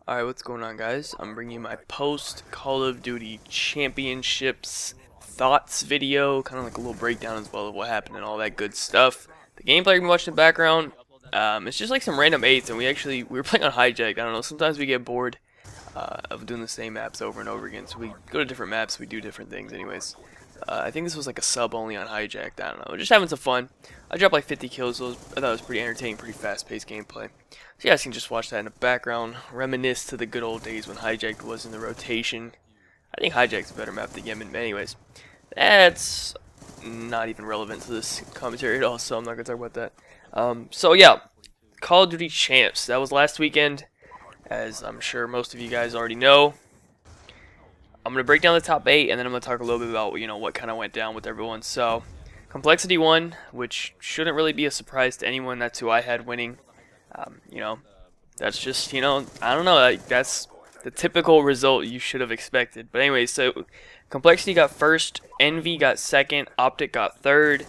Alright, what's going on, guys? I'm bringing you my post Call of Duty Championships thoughts video, kind of like a little breakdown as well of what happened and all that good stuff. The gameplay you're watching in the background, it's just like some random 8s, and we were playing on hijacked. I don't know, sometimes we get bored of doing the same maps over and over again, so we go to different maps, we do different things anyways. I think this was like a sub only on hijacked, I don't know, just having some fun. I dropped like 50 kills, so I thought it was pretty entertaining, pretty fast paced gameplay. So you guys can just watch that in the background, reminisce to the good old days when hijacked was in the rotation. I think hijacked's a better map than Yemen, but anyways, that's not even relevant to this commentary at all, so I'm not going to talk about that. So yeah, Call of Duty Champs, that was last weekend, as I'm sure most of you guys already know. I'm going to break down the top 8, and then I'm going to talk a little bit about, you know, what kind of went down with everyone. So, Complexity won, which shouldn't really be a surprise to anyone. That's who I had winning. You know, that's just, you know, I don't know, like, that's the typical result you should have expected. But anyway, so Complexity got first, Envy got second, Optic got third,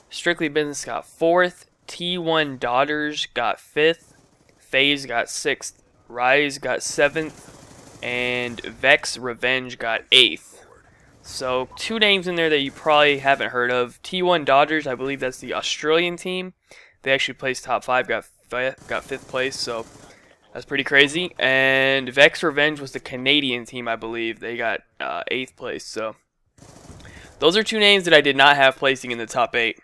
Strictly Business got fourth, T1 Daughters got fifth, FaZe got sixth, Rise got seventh, and Vex Revenge got 8th. So 2 names in there that you probably haven't heard of. T1 Dodgers, I believe that's the Australian team. They actually placed top 5, got 5th place, so that's pretty crazy. And Vex Revenge was the Canadian team, I believe. They got 8th place. So those are 2 names that I did not have placing in the top 8.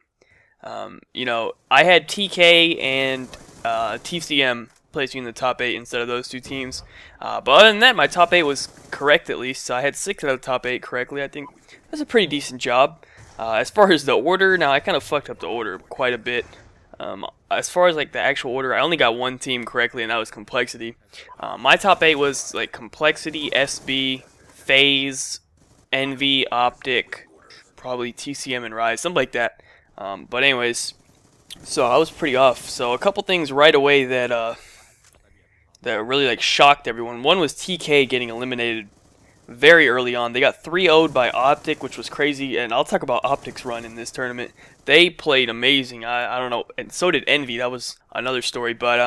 You know, I had TK and TCM placing in the top 8 instead of those 2 teams. But other than that, my top 8 was correct at least. So I had 6 out of the top 8 correctly. I think that's a pretty decent job. As far as the order, now I kind of fucked up the order quite a bit. As far as like the actual order, I only got 1 team correctly, and that was Complexity. My top 8 was like Complexity, SB, FaZe, Envy, Optic, probably TCM and Rise, something like that. But anyways, so I was pretty off. So a couple things right away that really like shocked everyone. One was TK getting eliminated very early on. They got 3-0'd by Optic, which was crazy, and I'll talk about Optic's run in this tournament. They played amazing. I don't know, and so did Envy. That was another story. But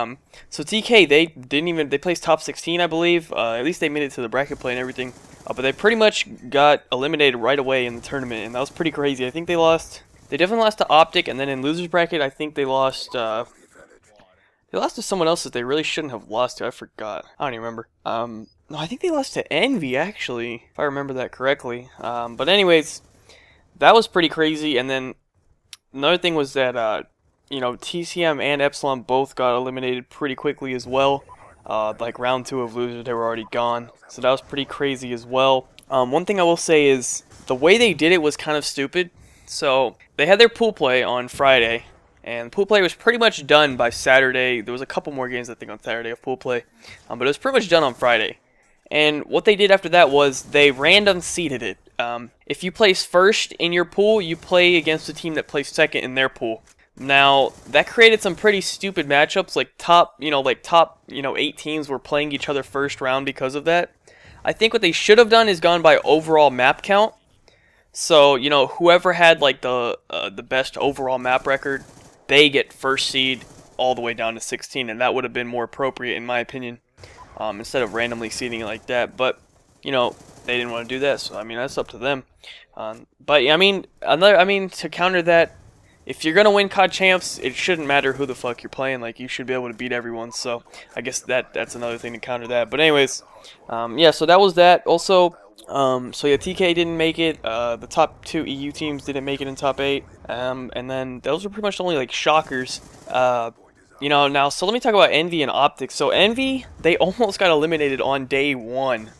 so TK, they placed top 16, I believe. At least they made it to the bracket play and everything. But they pretty much got eliminated right away in the tournament, and that was pretty crazy. I think they lost. They definitely lost to Optic, and then in losers bracket, I think they lost. They lost to someone else that they really shouldn't have lost to. I forgot. I don't even remember. No, I think they lost to Envy, actually, if I remember that correctly. But anyways, that was pretty crazy. And then another thing was that, you know, TCM and Epsilon both got eliminated pretty quickly as well. Like round 2 of losers, they were already gone. So that was pretty crazy as well. One thing I will say is the way they did it was kind of stupid. So they had their pool play on Friday. And pool play was pretty much done by Saturday. There was a couple more games, I think, on Saturday of pool play. But it was pretty much done on Friday. And what they did after that was they random seeded it. If you place first in your pool, you play against the team that placed second in their pool. Now, that created some pretty stupid matchups. Like top 8 teams were playing each other first round because of that. I think what they should have done is gone by overall map count. So, you know, whoever had like the best overall map record, they get first seed all the way down to 16, and that would have been more appropriate in my opinion, instead of randomly seeding it like that. But you know, they didn't want to do that, so I mean that's up to them. But I mean, to counter that, if you're gonna win COD champs, it shouldn't matter who the fuck you're playing. Like, you should be able to beat everyone. So I guess that's another thing to counter that. But anyways, yeah. So that was that. Also, so yeah, TK didn't make it. The top 2 EU teams didn't make it in top 8. And then those were pretty much the only like shockers. You know, now, so let me talk about Envy and Optic. So Envy, they almost got eliminated on day 1.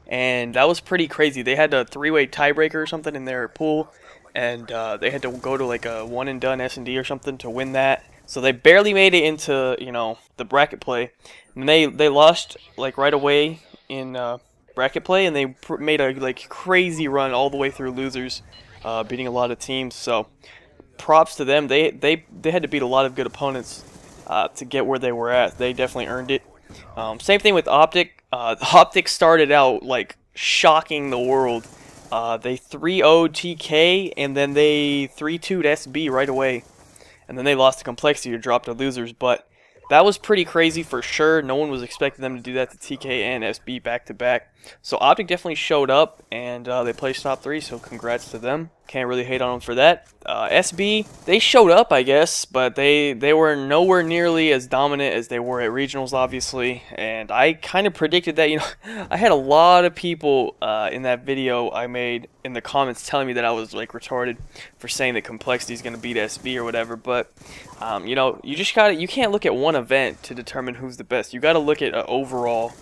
And that was pretty crazy. They had a 3-way tiebreaker or something in their pool. And they had to go to like a one and done S&D or something to win that. So they barely made it into, you know, the bracket play. And they lost like right away in bracket play, and they made a like crazy run all the way through losers, beating a lot of teams. So props to them. They had to beat a lot of good opponents to get where they were at. They definitely earned it. Same thing with Optic. Optic started out like shocking the world. They 3-0'd TK, and then they 3-2'd SB right away. And then they lost to Complexity or dropped to losers. But that was pretty crazy for sure. No one was expecting them to do that to TK and SB back to back. So Optic definitely showed up, and they placed top 3, so congrats to them. Can't really hate on them for that. SB, they showed up, I guess, but they were nowhere nearly as dominant as they were at regionals, obviously. And I kind of predicted that. You know, I had a lot of people in that video I made in the comments telling me that I was like retarded for saying that Complexity is going to beat SB or whatever. But you know, you can't look at one event to determine who's the best. You got to look at an overall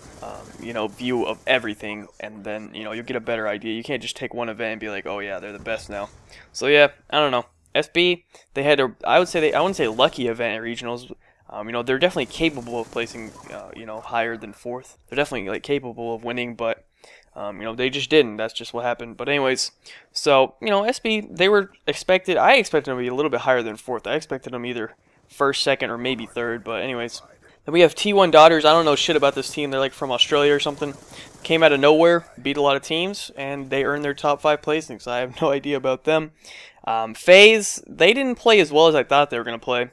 you know, view of everything, and then, you know, you'll get a better idea. You can't just take one event and be like, oh yeah, they're the best now. So yeah, I don't know. SB, they had a, I wouldn't say lucky event at regionals. You know, they're definitely capable of placing, you know, higher than 4th. They're definitely like capable of winning, but you know, they just didn't. That's just what happened. But anyways, so you know, SB, they were expected. I expected them to be a little bit higher than 4th. I expected them either 1st, 2nd, or maybe 3rd. But anyways. Then we have T1 Daughters. I don't know shit about this team. They're like from Australia or something. Came out of nowhere, beat a lot of teams, and they earned their top 5 placings. I have no idea about them. FaZe, they didn't play as well as I thought they were going to play.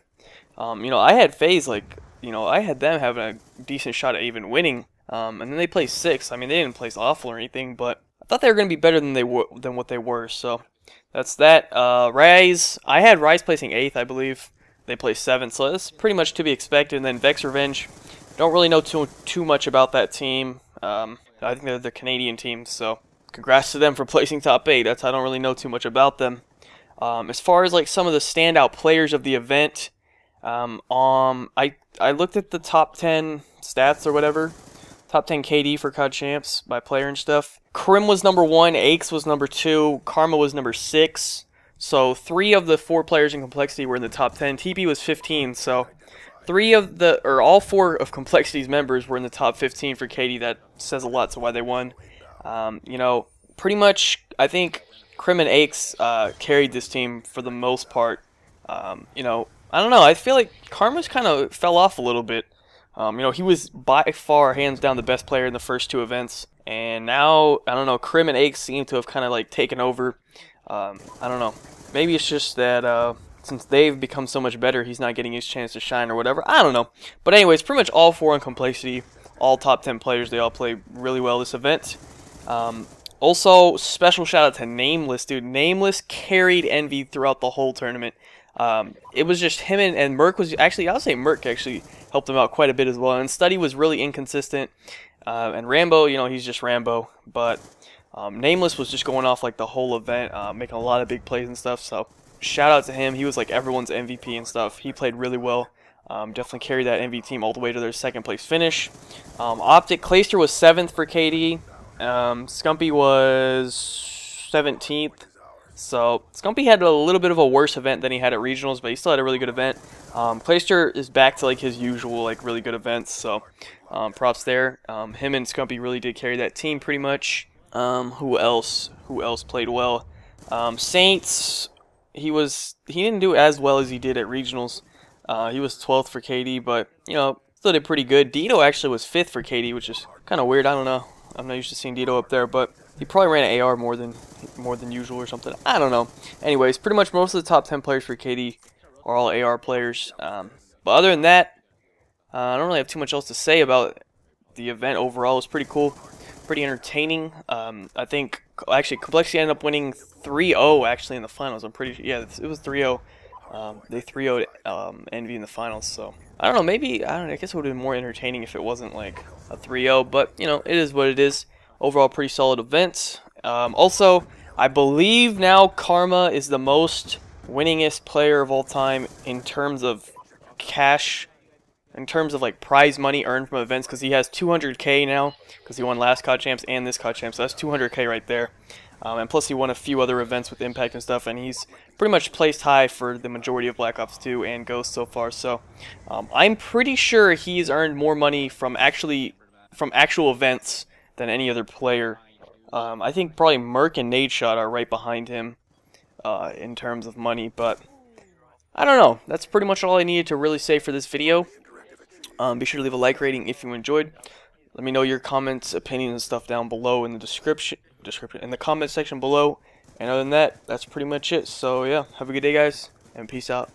You know, I had FaZe, like, you know, I had them having a decent shot at even winning. And then they placed 6th. I mean, they didn't place awful or anything, but I thought they were going to be better than what they were. So that's that. Rise, I had Rise placing 8th, I believe. They placed 7th, so that's pretty much to be expected. And then Vex Revenge, don't really know too much about that team. I think they're the Canadian team, so congrats to them for placing top 8. I don't really know too much about them. As far as like some of the standout players of the event, I looked at the top 10 stats or whatever, top 10 KD for COD champs by player and stuff. Krim was number 1, Aches was number 2, Karma was number 6. So 3 of the 4 players in Complexity were in the top 10. TP was 15, so all 4 of Complexity's members were in the top 15 for KD. That says a lot to why they won. You know, pretty much, I think Krim and Aches carried this team for the most part. You know, I don't know. I feel like Karma's kind of fell off a little bit. You know, he was by far, hands down, the best player in the first 2 events. And now, I don't know, Krim and Aches seem to have kind of like taken over. I don't know. Maybe it's just that since they've become so much better, he's not getting his chance to shine or whatever. I don't know. But anyways, pretty much all 4 in Complexity, all top 10 players. They all play really well this event. Also, special shout out to Nameless, dude. Nameless carried Envy throughout the whole tournament. It was just him and Merc was actually, I'll say Merc actually helped him out quite a bit as well. And Study was really inconsistent. And Rambo, you know, he's just Rambo. But Nameless was just going off like the whole event, making a lot of big plays and stuff. So shout out to him. He was like everyone's MVP and stuff. He played really well. Definitely carried that MV team all the way to their 2nd place finish. Optic, Clayster was 7th for KD. Scumpy was 17th. So Scumpy had a little bit of a worse event than he had at regionals, but he still had a really good event. Clayster is back to like his usual like really good events. So props there. Him and Scumpy really did carry that team pretty much. Who else played well? Saints, he didn't do as well as he did at regionals. He was 12th for KD, but you know, still did pretty good. Dito actually was 5th for KD, which is kind of weird. I don't know. I'm not used to seeing Dito up there, but he probably ran an AR more than usual or something. I don't know. Anyways, pretty much most of the top 10 players for KD are all AR players. But other than that, I don't really have too much else to say about the event overall. It was pretty cool. Pretty entertaining. I think actually Complexity ended up winning 3-0 actually in the finals. I'm pretty sure. Yeah, it was 3-0. They 3-0'd Envy in the finals. So I don't know. Maybe I guess it would have been more entertaining if it wasn't like a 3-0. But you know, it is what it is. Overall, pretty solid event. Also, I believe now Karma is the most winningest player of all time in terms of cash. In terms of like prize money earned from events, because he has 200K now, because he won last COD Champs and this COD Champs, so that's 200K right there. And plus he won a few other events with Impact and stuff, and he's pretty much placed high for the majority of Black Ops 2 and Ghost so far. So I'm pretty sure he's earned more money from actual events than any other player. I think probably Merc and Nadeshot are right behind him in terms of money, but I don't know. That's pretty much all I needed to really say for this video. Be sure to leave a like rating if you enjoyed. Let me know your comments, opinions, and stuff down below in the description in the comment section below. And other than that, that's pretty much it. So yeah, have a good day, guys, and peace out.